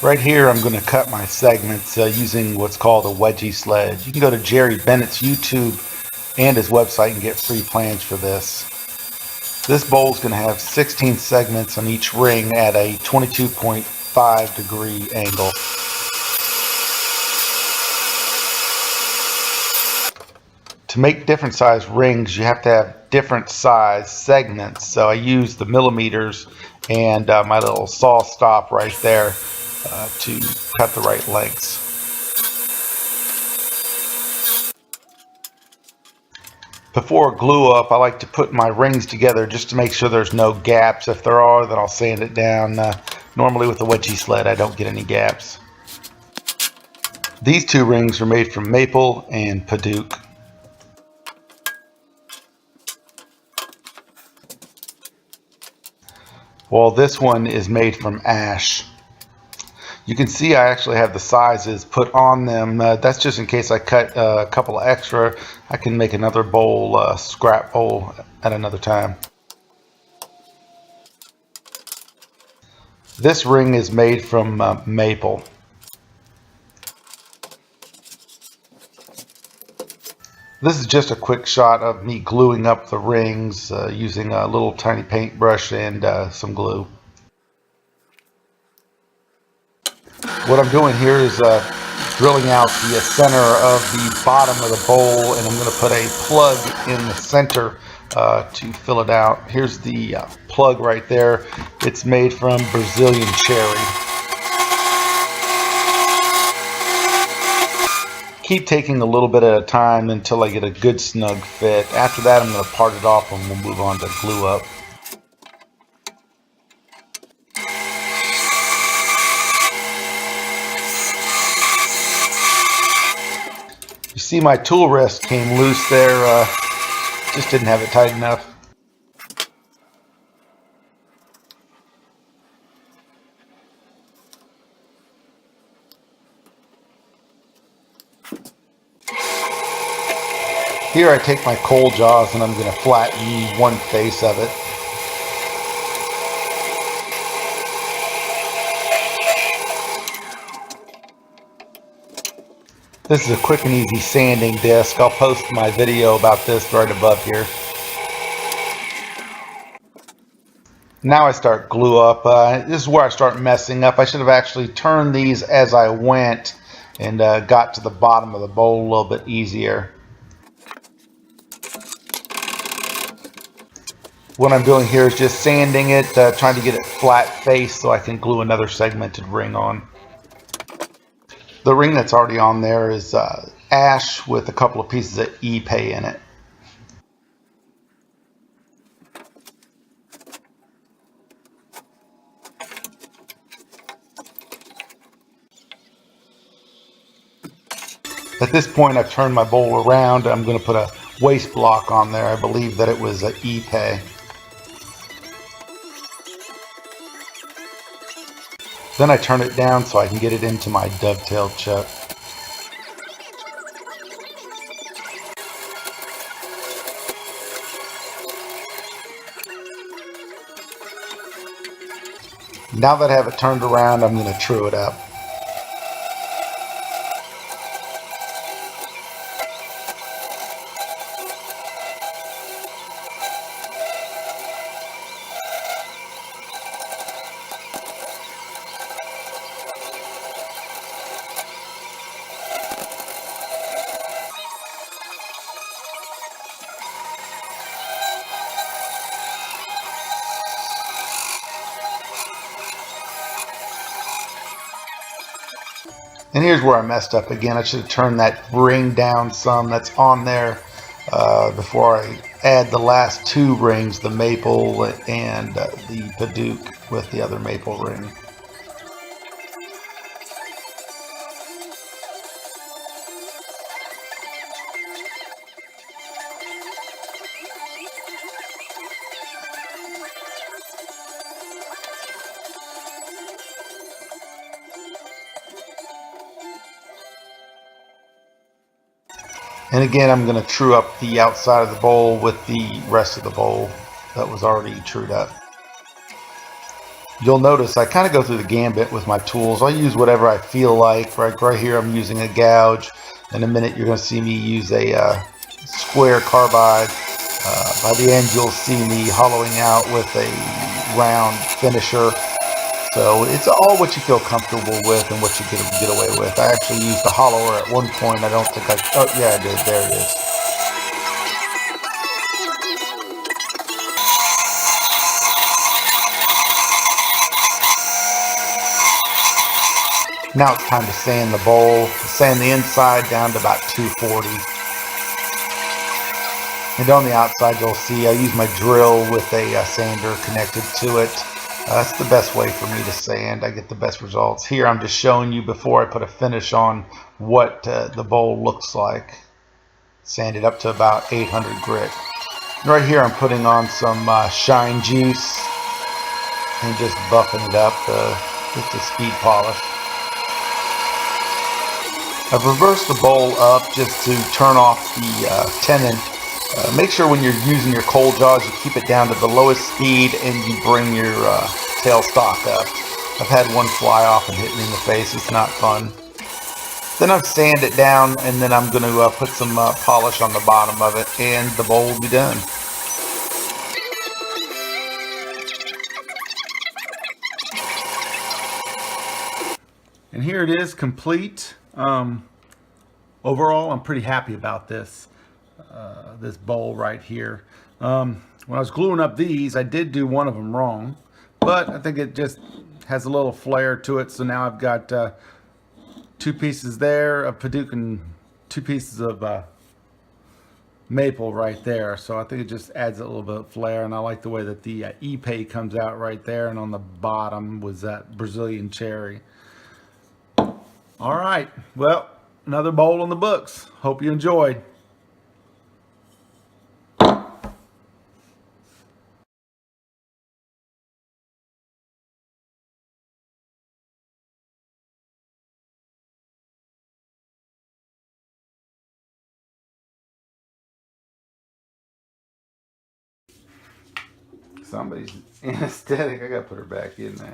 Right here, I'm going to cut my segments using what's called a wedgie sled. You can go to Jerry Bennett's YouTube and his website and get free plans for this. This bowl is going to have 16 segments on each ring at a 22.5 degree angle. To make different size rings, you have to have different size segments. So I use the millimeters and my little saw stop right there to cut the right lengths. Before glue up, I like to put my rings together just to make sure there's no gaps. If there are, then I'll sand it down. Normally with the wedgie sled, I don't get any gaps. These two rings are made from maple and Paduk. While this one is made from ash. You can see I actually have the sizes put on them. That's just in case I cut a couple extra. I can make another bowl, scrap bowl at another time. This ring is made from maple. This is just a quick shot of me gluing up the rings using a little tiny paintbrush and some glue. What I'm doing here is drilling out the center of the bottom of the bowl, and I'm going to put a plug in the center to fill it out. Here's the plug right there. It's made from Brazilian cherry. Keep taking a little bit at a time until I get a good snug fit. After that, I'm going to part it off and we'll move on to glue up. You see my tool rest came loose there, just didn't have it tight enough. Here I take my coal jaws and I'm going to flatten one face of it. This is a quick and easy sanding disc. I'll post my video about this right above here. Now I start glue up. This is where I start messing up. I should have actually turned these as I went and got to the bottom of the bowl a little bit easier. What I'm doing here is just sanding it, trying to get it flat face so I can glue another segmented ring on. The ring that's already on there is ash with a couple of pieces of epay in it. At this point, I've turned my bowl around. I'm going to put a waste block on there. I believe that it was an epay. Then I turn it down so I can get it into my dovetail chuck. Now that I have it turned around, I'm going to true it up. And here's where I messed up again. I should have turned that ring down some that's on there before I add the last two rings, the maple and the Paduk with the other maple ring. And again, I'm going to true up the outside of the bowl with the rest of the bowl that was already trued up. You'll notice I kind of go through the gambit with my tools. I use whatever I feel like. Right here I'm using a gouge. In a minute you're going to see me use a square carbide. By the end you'll see me hollowing out with a round finisher. So it's all what you feel comfortable with and what you get away with. I actually used a hollower at one point. I don't think oh yeah, I did. There it is. Now it's time to sand the bowl. Sand the inside down to about 240. And on the outside you'll see I use my drill with a sander connected to it. That's the best way for me to sand. I get the best results. Here I'm just showing you before I put a finish on what the bowl looks like. Sanded up to about 800 grit. And right here I'm putting on some shine juice and just buffing it up with the speed polish. I've reversed the bowl up just to turn off the tenon. Make sure when you're using your coal jaws you keep it down to the lowest speed and you bring your tail stock up. I've had one fly off and hit me in the face. It's not fun. Then I've sanded it down and then I'm going to put some polish on the bottom of it and the bowl will be done. And here it is, complete. Overall, I'm pretty happy about this bowl right here. When I was gluing up these, I did do one of them wrong, but I think it just has a little flair to it. So now I've got 2 pieces there of Paduk and 2 pieces of maple right there. So I think it just adds a little bit of flair, and I like the way that the Ipe comes out right there, and on the bottom was that Brazilian cherry. All right, well, another bowl in the books. Hope you enjoyed. Somebody's anesthetic. I gotta put her back in there.